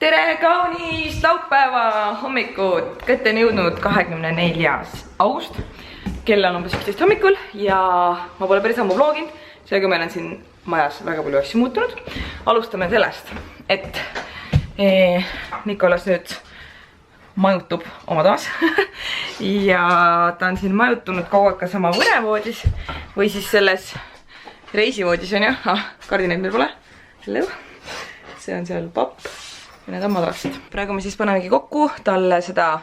Tere kaunist laupäeva hommikut! Kätte on jõudnud 24. august. Kell on umbes 11 hommikul ja ma pole päris ammu vloginud, seega meil on siin majas väga palju asju muutunud. Alustame sellest, et Nikolas nüüd majutub oma toas ja ta on siin majutunud kaua aega sama võrevoodis või siis selles reisivoodis on ju. Kardinaid meil pole. Hello. See on seal papp. Ja need on madratsid. Praegu me siis panemegi kokku talle seda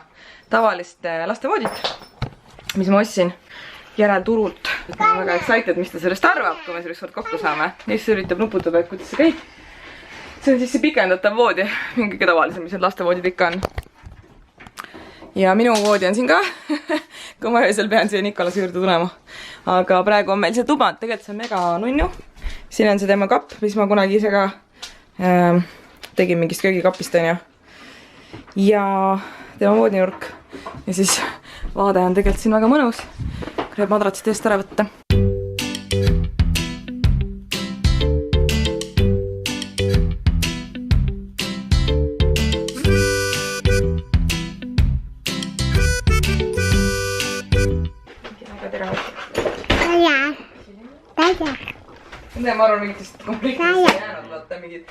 tavalist lastevoodit, mis ma ostsin järelturult. Ma olen väga excited, mis ta sellest arvab, kui me selleks kokku saame. Neist see üritab nuputada, et kuidas see käib. See on siis see pikendatav voodi. Mingi kõige tavalisem, mis need lastevoodid ikka on. Ja minu voodi on siin ka. Kui ma öösel pean siia Nikolase juurde tulema. Aga praegu on meil see tuba. Tegelikult see on mega nunnu. Siin on see tema kapp, mis ma kunagi ise ka tegin mingist köögikapist, on ju. Ja tema voodinurk. Ja siis vaade on tegelikult siin väga mõnus. Kreeb madratsid eest ära võtta. Nende ma arvan mingitest konfliktidest ei jäänud, vaata mingid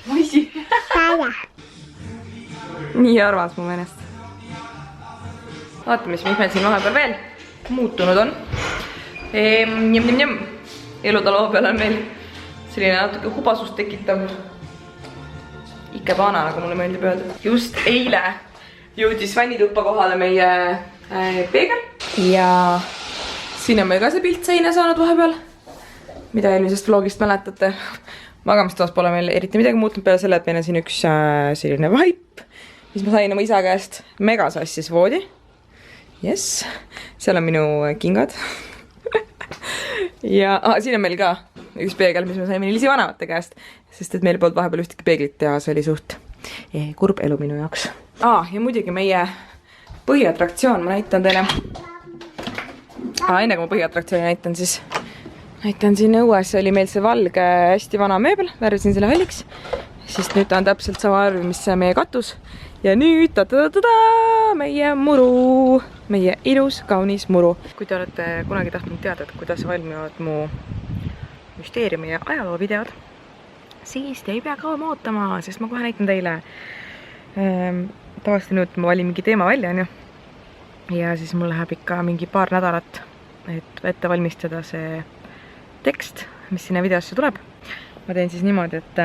maisi. Nii arvas mu menest. Vaata, mis meil siin vahepeal veel muutunud on. Elutaloo peal on meil selline natuke hubasust tekitav ikebana, nagu mulle meeldib öelda. Just eile jõudis vannituppa kohale meie peegel ja siin on meil ka see pilt seina saanud vahepeal, mida eelmisest vlogist mäletate. Magamistoas pole meil eriti midagi muutnud peale selle, et meil on siin üks selline vaip, mis ma sain oma isa käest. Mega sassis voodi. Yes. Seal on minu kingad. Ja siin on meil ka üks peegel, mis me saime Lisi vanemate käest, sest et meil polnud vahepeal ühtegi peeglit ja see oli suht kurb elu minu jaoks. Ja muidugi meie põhiatraktsioon, ma näitan teile. Enne kui ma põhiatraktsiooni näitan, siis näitan siin õues oli meil see valge hästi vana mööbel, värvisin selle halliks, sest nüüd ta on täpselt sama värvi, mis meie katus. Ja nüüd meie muru, meie ilus, kaunis muru. Kui te olete kunagi tahtnud teada, et kuidas valmivad mu müsteeriumi ja ajaloo videod, siis te ei pea kaua ootama, sest ma kohe näitan teile. Tavaliselt nüüd ma valin mingi teema välja, on ju. Ja siis mul läheb ikka mingi paar nädalat, et ette valmistada see tekst, mis sinna videosse tuleb. Ma teen siis niimoodi, et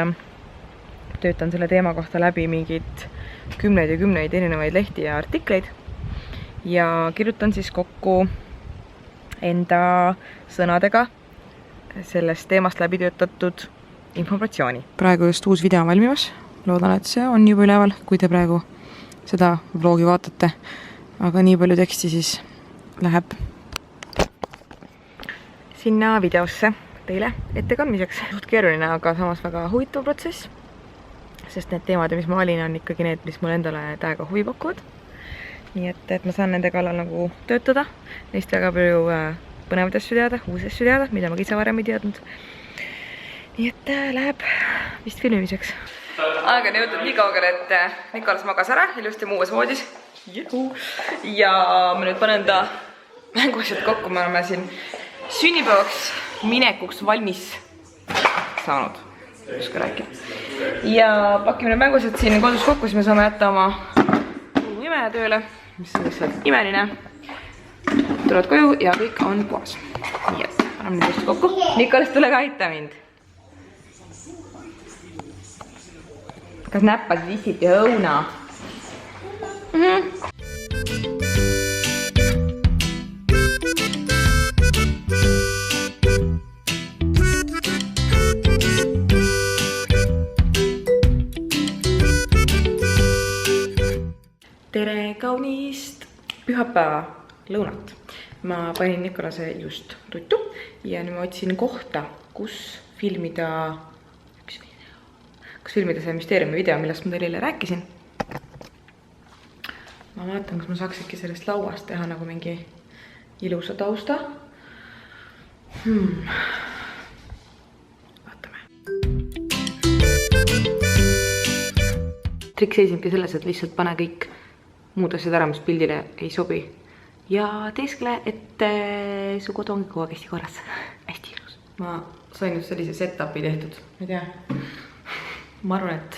töötan selle teema kohta läbi mingid kümneid ja kümneid erinevaid lehti ja artikleid ja kirjutan siis kokku enda sõnadega sellest teemast läbi töötatud informatsiooni. Praegu just uus video on valmimas. Loodan, et see on juba üleval, kui te praegu seda vlogi vaatate. Aga nii palju teksti siis läheb sinna videosse teile ette kandmiseks. Suht keeruline, aga samas väga huvitav protsess, sest need teemad, mis ma valin, on ikkagi need, mis mul endale täiega huvi pakuvad. Nii et ma saan nende kallal nagu töötada. Neist väga palju põnevaid asju teada, uusi asju teada, mida ma ise varem ei teadnud. Nii et läheb vist filmimiseks. Aeg on jõudnud nii kaugele, et Nikolas magas ära ilusti muues voodis. Ja ma nüüd panen ta mänguasjad kokku, me oleme siin sünnipäevaks minekuks valmis saanud. Uska rääkida. Ja pakime need mänguasjad siin kodus kokku, siis me saame jätta oma imeja tööle, mis on lihtsalt imeline. Tulevad koju ja kõik on puhas. Nii et paneme nüüd just kokku. Nikolas, tule ka aita mind. Kas näppasid issid ja õuna? Tere kaunist pühapäeva lõunat. Ma panin Nikolase just tuttu ja nüüd ma otsin kohta, kus filmida see müsteeriumi video, millest ma teile rääkisin. Ma vaatan, kas ma saaks äkki sellest lauast teha nagu mingi ilusa tausta. Vaatame. trikk seisnebki selles, et lihtsalt pane kõik muud asjad ära, mis pildile ei sobi. Ja teeskle, et su kodu ongi kogu aeg hästi korras. Hästi ilus. Ma sain just sellise setupi tehtud. Ma ei tea. Ma arvan, et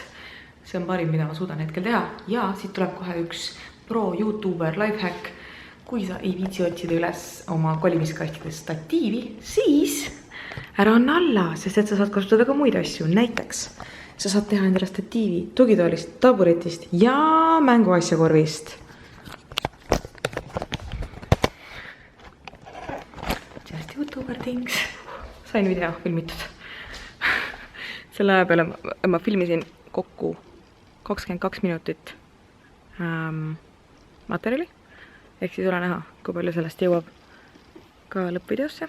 see on parim, mida ma suudan hetkel teha. Ja siit tuleb kohe üks pro YouTuber lifehack. Kui sa ei viitsi otsida üles oma kolimiskastide statiivi, siis ära anna alla, sest et sa saad kasutada ka muid asju. Näiteks sa saad teha endale statiivi tugitoolist, taburetist ja mänguasjakorvist. Just YouTuber things. Sain video filmitud. Selle aja peale ma filmisin kokku 22 minutit materjali. Ehk siis ole näha, kui palju sellest jõuab ka lõppvideosse.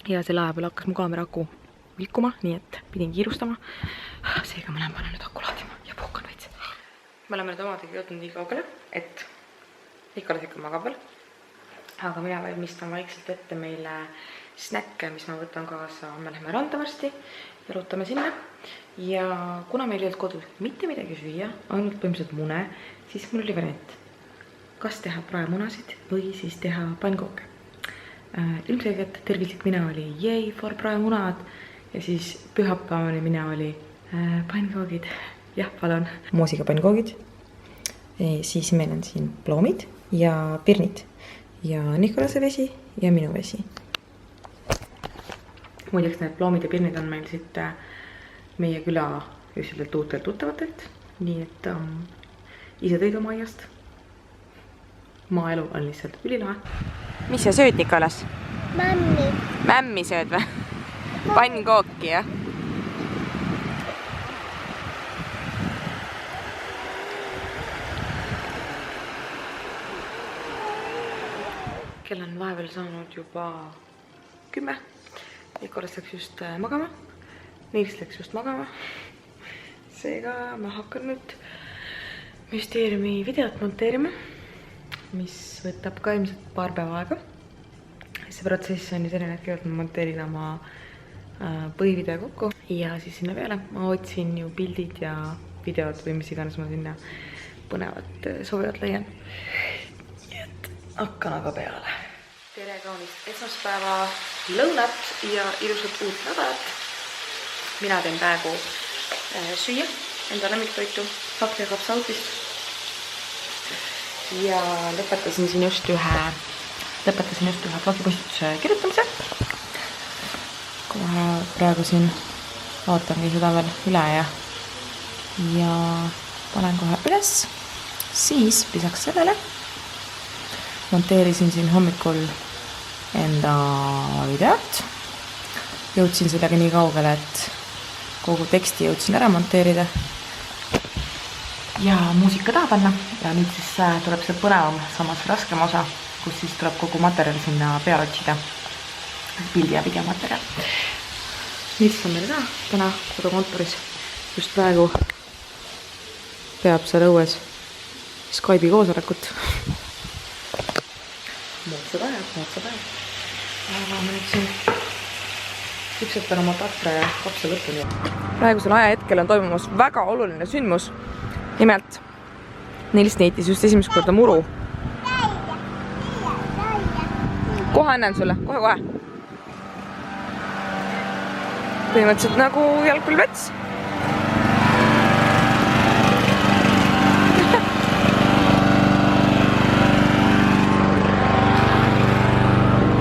Ja selle aja peale hakkas mu kaamera aku vilkuma, nii et pidin kiirustama. Seega ma lähen panen nüüd aku laadima ja puhkan veits. Me oleme nüüd omadegi jõudnud nii kaugele, et Nikolas ikka magab veel. Aga mina valmistan vaikselt ette meile snäkke, mis ma võtan kaasa. Me läheme randa varsti ja lootame sinna. Ja kuna meil ei olnud kodus mitte midagi süüa, ainult põhimõtteliselt mune, siis mul oli variant. Kas teha praemunasid või siis teha pannkooke. Ilmselgelt tervislik mina oli yay for praemunad ja siis pühapäevani mina oli pannkoogid. Jah, palun. Moosiga pannkoogid. Siis meil on siin ploomid ja pirnid ja Nikolase vesi ja minu vesi. Muideks need ploomid ja pirnid on meil siit meie küla ühiselt uutelt tuttavatelt. Nii et ise tõid oma aiast. Maaelu on lihtsalt ülilahe. Mis sa sööd, Nikolas? Mämmi. Mämmi sööd või? Pannkooki, jah? Kell on vahepeal saanud juba 10. Nikolas läks just magama. Niils läks just magama. Seega ma hakkan nüüd müsteeriumi videot monteerima, mis võtab ka ilmselt paar päeva aega. See protsess on ju selline, et kõigepealt ma monteerin oma põhivideo kokku ja siis sinna peale ma otsin ju pildid ja videod või mis iganes ma sinna põnevat soovivad leian. Nii et hakkan aga peale. Tere kaunist esmaspäeva lõunat ja ilusat uut nädalat. Mina teen praegu süüa enda lemmiktoitu Fakti ja Kapsautist. Ja lõpetasin just ühe blogipostituse kirjutamise. Kohe praegu siin vaatangi seda veel üle ja panen kohe üles. Siis lisaks sellele monteerisin siin hommikul enda videot. Jõudsin sellega nii kaugele, et kogu teksti jõudsin ära monteerida. Ja muusika taha panna ja nüüd siis tuleb see põnevam, samas raskem osa, kus siis tuleb kogu materjal sinna peale otsida. Pildi ja videomaterjal. Mis on meil täna kodukontoris? Just praegu peab seal õues Skype'i koosolekut. Moodsa päev. Aga ma nüüd siin küpsetan oma tatra ja kapsa lõpuni. Praegusel ajahetkel on toimumas väga oluline sündmus. Nimelt, Niils neitis just esimest korda muru. Kohe annan sulle, kohe. Põhimõtteliselt nagu jalgpallivets.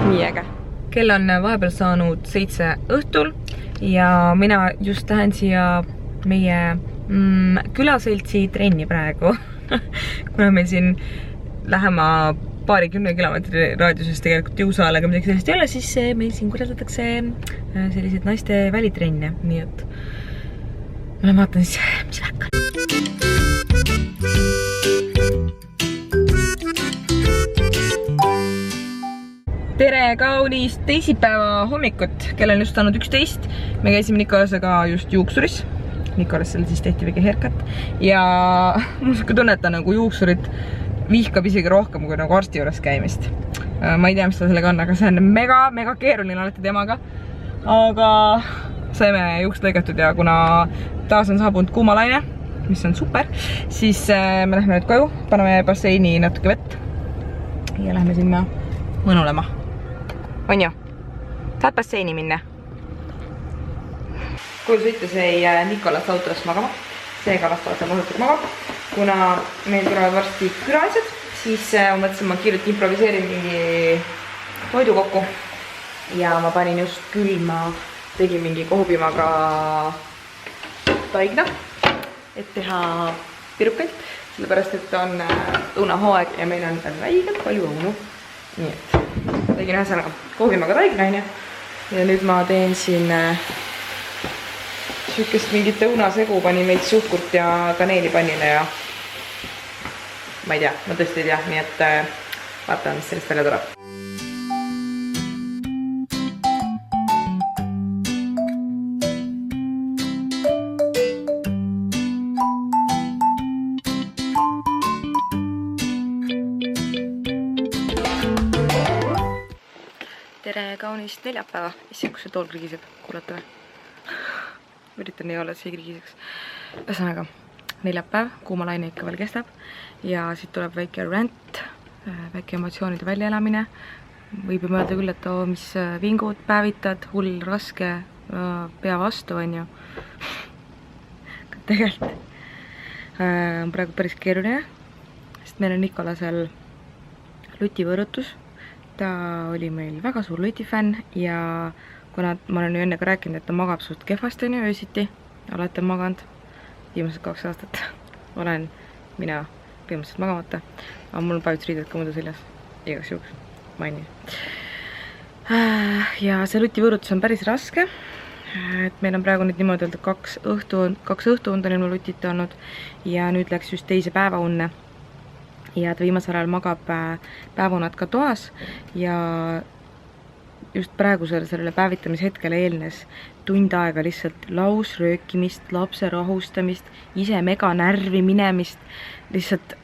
Nii äge. Kell on vahepeal saanud 7 õhtul ja mina just lähen siia meie külaseltsi trenni praegu. Kuna meil siin lähema paarikümne kilomeetri raadiuses tegelikult jõusaalega midagi sellist ei ole, siis meil siin korraldatakse sellised naiste välitrenne. Nii et ma vaatan siis, mis värk on. Tere kaunist teisipäeva hommikut. Kell on just saanud 11. Me käisime Nikolasega just juuksuris. Nikolasele siis tehti väike haircut. Ja mul on tunne, et ta nagu juuksurit vihkab isegi rohkem kui nagu arsti juures käimist. Ma ei tea, mis ta sellega on, aga see on mega keeruline alati temaga. Aga saime juukst lõigatud ja kuna taas on saabunud kuumalaine, mis on super, siis me lähme nüüd koju, paneme basseini natuke vett ja lähme sinna mõnulema. On ju? Tahad basseini minna? Kui sõites ei Nikolas autost magama, seega lastavad seal mõhutud magama. Kuna meil tulevad varsti külalised, siis mõtlesin, ma kiirelt improviseerin mingi toidu kokku. Ja ma panin just külma, tegin mingi kohupiimaga taigna, et teha pirukaid, sellepärast et on õunahooaeg ja meil on väigelt palju õunu. Nii et tegin ühesõnaga kohupiimaga taigna ja nüüd ma teen siin sükest mingit õunasegu, panin veits suhkurt ja kaneeli pannile ja ma ei tea, ma tõesti ei tea, nii et vaatame, mis sellest välja tuleb. Tere kaunist neljapäeva. Issand, kus see tool krigiseb, kuulata või? Üritan nii olla, et see ei krigiseks. Ühesõnaga, neljapäev, kuuma laine ikka veel kestab ja siit tuleb väike rant, väike emotsioonide väljaelamine. Võib ju mõelda küll, et mis vingud, päevitad, hull, raske, pea vastu on ju. Tegelikult on praegu päris keeruline, sest meil on Nikolasel lutivõõrutus. Ta oli meil väga suur lutifänn ja kuna ma olen ju enne ka rääkinud, et ta magab suht kehvasti on ju öösiti, alati on maganud, viimased 2 aastat olen mina põhimõtteliselt magamata, aga mul on pajutusriided ka muidu seljas, igaks juhuks mainin. Ja see lutivõõrutus on päris raske, et meil on praegu nüüd niimoodi öelda 2 õhtuund on ilma lutita olnud ja nüüd läks just 2. päevaunne. Ja ta viimasel ajal magab päevunad ka toas ja just praegusele sellele päevitamishetkele eelnes tund aega lihtsalt lausröökimist, lapse rahustamist, ise mega närvi minemist, lihtsalt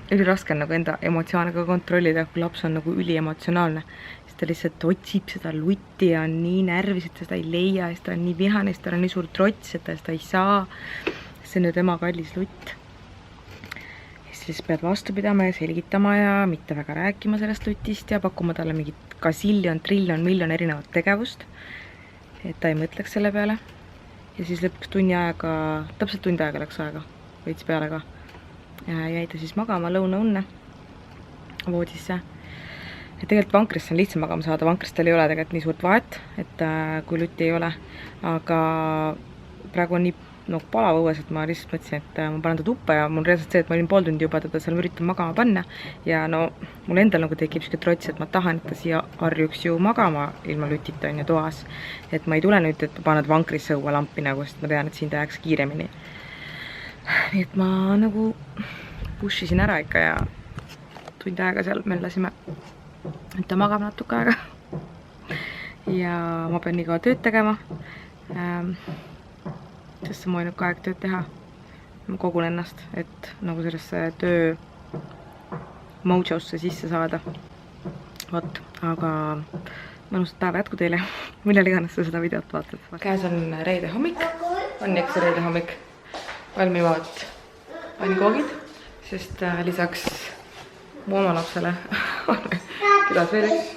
üli raske on nagu enda emotsioone ka kontrollida, kui laps on nagu üliemotsionaalne, siis ta lihtsalt otsib seda lutti ja on nii närvis, et seda ei leia, siis ta on nii vihane, siis ta on nii suur trots, et ta seda ei saa, see on ju tema kallis lutt. Siis pead vastu pidama ja selgitama ja mitte väga rääkima sellest lutist ja pakkuma talle mingit kasiljon, triljon, miljon erinevat tegevust, et ta ei mõtleks selle peale. Ja siis lõpuks tunni aega, täpselt tund aega läks aega, veits peale ka. Jäi ta siis magama lõunaunne voodisse. Ja tegelikult vankrisse on lihtsam magama saada, vankristel ei ole tegelikult nii suurt vahet, et kui lutti ei ole, aga praegu on nii palav õues, et ma lihtsalt mõtlesin, et ma panen ta tuppa ja mul reaalselt see, et ma olin pool tundi juba teda seal üritan magama panna ja no mul endal nagu tekib siuke trots, et ma tahan, et ta siia harjuks ju magama ilma lutita on ju toas, et ma ei tule nüüd, et paned vankrisse õue lampi nagu, sest ma tean, et siin ta jääks kiiremini. Nii et ma nagu pushisin ära ikka ja tund aega seal möllasime, et ta magab natuke aega ja ma pean nii kaua tööd tegema, sest ma võin ka aeg tööd teha. Ma kogun ennast, et nagu sellesse töö mojosse sisse saada. Vot, aga mõnusat päeva jätku teile, millal iganes sa seda videot vaatad. Käes on reede hommik, on eks reede hommik. Valmivad pannikoogid, sest lisaks mu oma lapsele on külas veel üks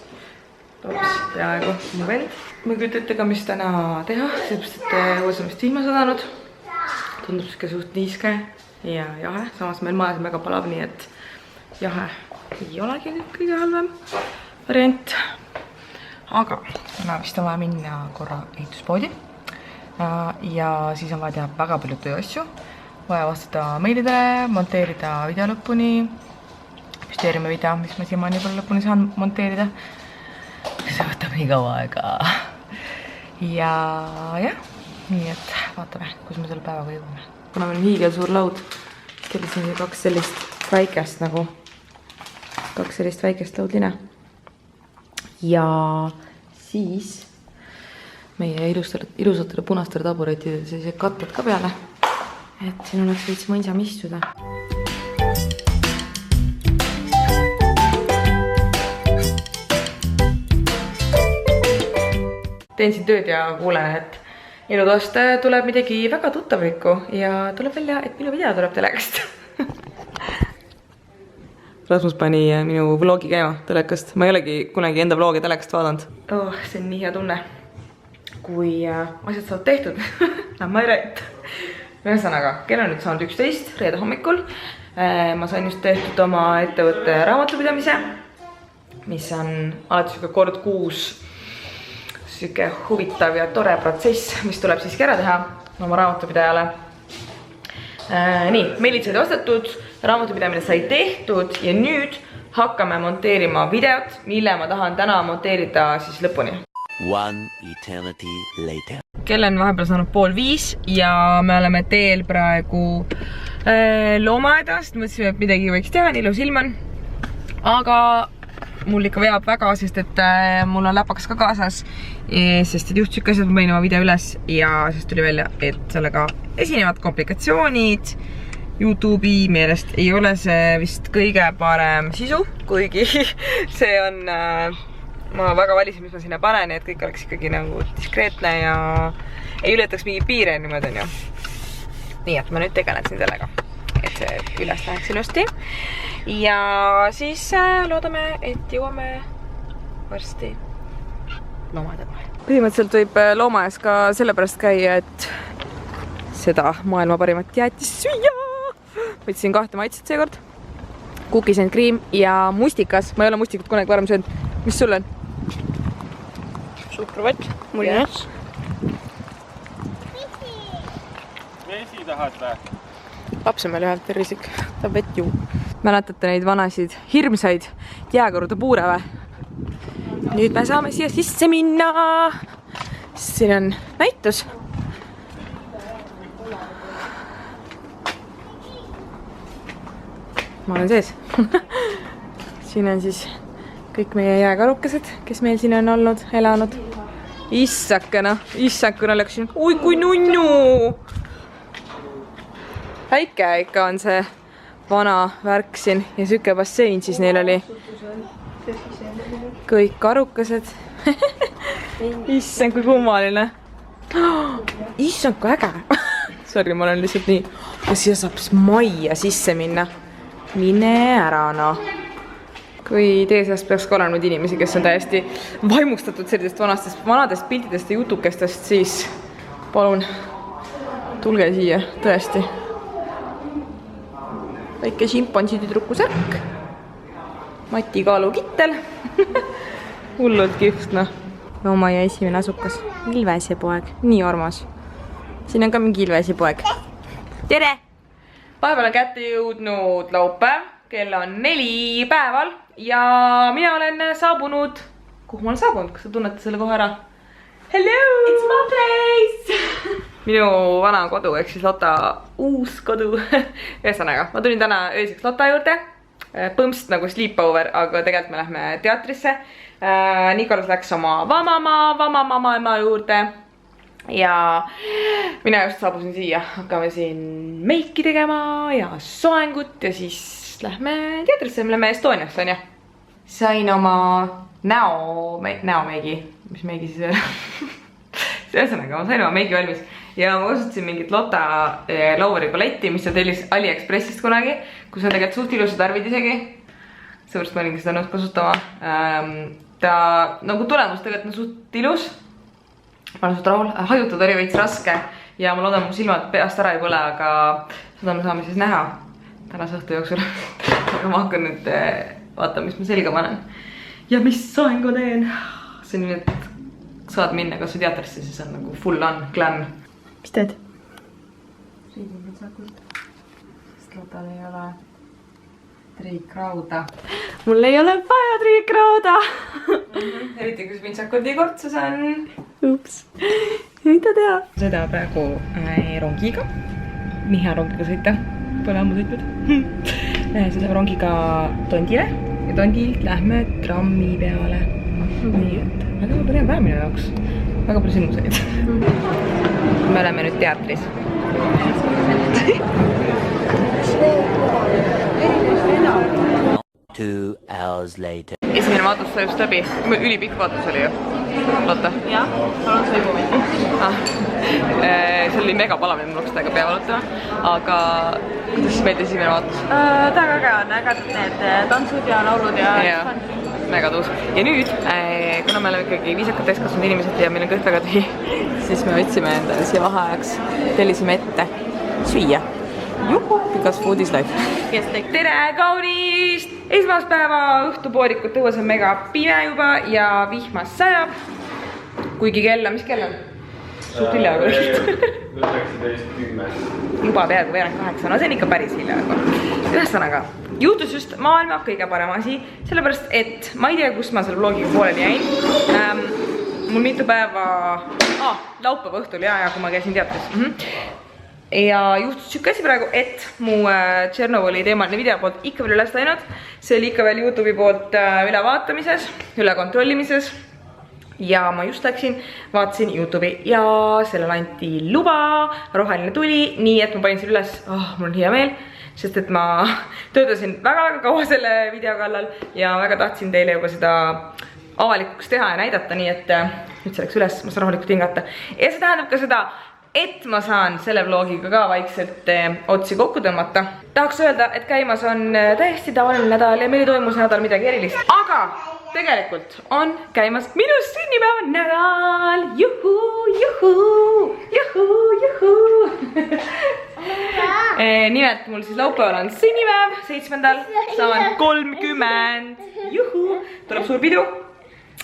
laps, peaaegu mu vend. Ma ei kujuta ette ka, mis täna teha, sellepärast, et uuesamist vihma sadanud. Tundub siuke suht niiske ja jahe. Samas meil majas on väga palav, nii et jahe ei olegi kõige halvem variant. Aga täna vist on vaja minna korra ehituspoodi. Ja siis on vaja teha väga palju tööasju. Vaja vastata meilidele, monteerida video lõpuni. Müsteeriumi video, mis ma siiamaani pole lõpuni saan monteerida. See võtab nii kaua aega. Ja jah, nii et vaatame, kus me selle päevaga jõuame. Kuna meil on hiigel suur laud, kellisin 2 sellist väikest nagu, 2 sellist väikest laudlina. Ja siis meie ilusatele punastele taburetidele sellised kattad ka peale, et siin oleks veits mõisam istuda. Teen siin tööd ja kuulen, et elutoast tuleb midagi väga tuttavlikku ja tuleb välja, et minu video tuleb telekast. Rasmus pani minu vlogi käima telekast. Ma ei olegi kunagi enda vlogi telekast vaadanud. Oh, see on nii hea tunne. Kui asjad saavad tehtud, ma ei räägi. Ühesõnaga, kell on nüüd saanud 11 reede hommikul. Ma sain just tehtud oma ettevõtte raamatupidamise, mis on alati kord kuus siuke huvitav ja tore protsess, mis tuleb siiski ära teha oma raamatupidajale. Nii, meilid said ostetud, raamatupidamine sai tehtud ja nüüd hakkame monteerima videot, mille ma tahan täna monteerida siis lõpuni. One eternity later. Kell on vahepeal saanud 4:30 ja me oleme teel praegu loomaaedast. Mõtlesime, et midagi võiks teha, nii ilus ilm on. Aga mul ikka veab väga, sest et mul on läpakas ka kaasas. Sest et juhtus ikka asjad, ma panin oma video üles ja siis tuli välja, et sellega esinevad komplikatsioonid. YouTube'i meelest ei ole see vist kõige parem sisu, kuigi see on... Ma väga valisin, mis ma sinna panen, et kõik oleks ikkagi nagu diskreetne ja ei ületaks mingi piire niimoodi on ju. Nii, et ma nüüd tegelen siin sellega, et see üles läheks ilusti. Ja siis loodame, et jõuame varsti loomaeda kohe. Põhimõtteliselt võib loomajas ka sellepärast käia, et seda maailma parimat jäätist süüa. Võtsin 2 maitset seekord. Cookies and cream ja mustikas. Ma ei ole mustikut kunagi varem söönud. Mis sul on? Suhkruvott. Mul yes. Vesi tahad või? Laps on meil ühelt tervislik. Ta vett juu. Mäletate neid vanasid hirmsaid jääkorude puure või? Nüüd me saame siia sisse minna. Siin on näitus. Ma olen sees. Siin on siis kõik meie jääkarukesed, kes meil siin on olnud, elanud. Issakene läksin. Ui, kui nunnu! Väike ikka on see vana värk siin ja süke bassein siis neil oli. Kõik karukesed. Issand, kui kummaline. Issand, kui äge. Sorry, ma olen lihtsalt nii. Ja siia saab majja sisse minna. Mine ära, no. Kui teie seast peaks ka olema inimesi, kes on täiesti vaimustatud sellistest vanadest piltidest ja jutukestest, siis palun tulge siia, tõesti. Väike šimpansi tüdruku särk. Mati Kaalu kittel. Hullult kihvt, noh. Loomaia esimene asukas. Ilvesipoeg. Nii armas. Siin on ka mingi ilvesipoeg. Tere! Vahepeal on kätte jõudnud laupäev. Kell on 4 päeval ja mina olen saabunud. Kuhu ma olen saabunud? Kas sa tunnete selle kohe ära? Hello! It's my place! Minu vana kodu, ehk siis Lotta uus kodu. Ühesõnaga, ma tulin täna ööseks Lotta juurde. Põmst nagu sleepover, aga tegelikult me lähme teatrisse. Nikolas läks oma vamama juurde. Ja mina just saabusin siia. Hakkame siin meiki tegema ja soengut ja siis lähme teatrisse, me lähme Estoniasse, on ja? Sain oma näomeigi. Mis meigi siis oli? Ühesõnaga, ma sain oma meigi valmis. Ja ma kasutasin mingit Lotta Lauveri paletti, mis on tellis AliExpressist kunagi, kus on tegelikult suht ilusad värvid isegi. Seepärast ma olingi seda nõud kasutama. Ta nagu tulemus tegelikult on suht ilus. Ma olen suht rahul. Hajutud oli veits raske ja ma loodan, mu silmad peast ära ei põle, aga seda me saame siis näha tänase õhtu jooksul. Aga ma hakkan nüüd vaatama, mis ma selga panen. Ja mis soengu teen. See on nii, et saad minna kas või teatrisse, siis on nagu full on glam. Mis teed? Riidin pintsakult. Sest Lotal ei ole triikrauda. Mul ei ole vaja triikrauda. Eriti kus pintsakuldi kortsus on. Ups. Mida teha? Sõida praegu rongiga. Miha rongiga sõita. Pole ammu sõitnud. Sõidame rongiga Tondile ja Tondilt lähme trammi peale. Nii, et väga põnev päev minu jaoks. Väga palju sündmuseid. Me oleme nüüd teatris. 2 hours later. esimene vaatus sai just läbi. Ülipikk vaatus oli ju. Lotta? jah, palun sõimu minna. See oli mega palav, mul oleks täiega pea valutama. Aga kuidas meeldis esimene vaatus? Ta väga on ägedad need tantsud ja laulud ja mega tuus. Ja nüüd, kuna me oleme ikkagi viisakad täiskasvanud inimesed ja meil on kõht väga tühi, siis me võtsime endale siia vaheajaks, tellisime ette süüa. Juhu, because food is life. Tere kaunist esmaspäeva õhtupoodikut, õues on mega pime juba ja vihmas sajab. Kuigi kella, mis kell on? Suht hilja aga. 19:10. Juba peaaegu veerand 8, no see on ikka päris hilja. Ühesõnaga, juhtus just maailma kõige parem asi, sellepärast et ma ei tea, kus ma selle vlogiga pooleli jäin. Mul mitu päeva, laupäeva õhtul ja kui ma käisin teatris. Ja juhtus siuke asi praegu, et mu Tšernobõli teemaline video poolt ikka veel üles läinud. See oli ikka veel YouTube'i poolt üle vaatamises, üle kontrollimises. Ja ma just läksin, vaatasin YouTube'i ja sellel anti luba, roheline tuli, nii et ma panin selle üles, mul on hea meel, sest et ma töötasin väga-väga kaua selle video kallal ja väga tahtsin teile juba seda avalikuks teha ja näidata, nii et nüüd see läks üles, ma saan rahulikult hingata. Ja see tähendab ka seda, et ma saan selle vlogiga ka vaikselt otsi kokku tõmmata. Tahaks öelda, et käimas on täiesti tavaline nädal ja meil ei toimu see nädal midagi erilist. Aga tegelikult on käimas minu sünnipäeva nädal. Juhu, juhu, juhu, juhu. Nimelt mul siis laupäeval on sünnipäev, 7. saan 30. Juhu, tuleb suur pidu.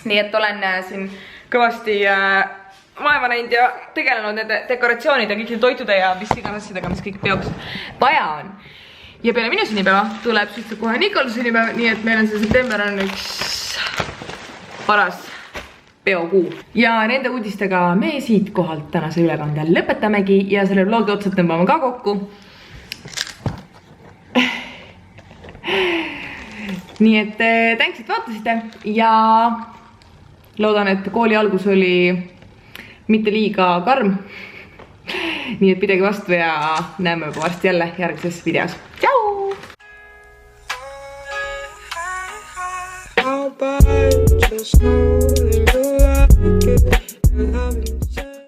Nii et olen siin kõvasti vaeva näinud ja tegelenud nende dekoratsioonide, kõik toitude ja mis iganes asjadega, mis kõik peoks vaja on. Ja peale minu sünnipäeva tuleb suhteliselt kohe Nikolase sünnipäev, nii et meil on see september on üks paras peokuu. Ja nende uudistega me siit kohalt tänase ülekande lõpetamegi ja selle vlogi otsad tõmbame ka kokku. Nii et thanks, et vaatasite ja loodan, et kooli algus oli mitte liiga karm. Nii et pidage vastu ja näeme juba varsti jälle järgmises videos. Tšau!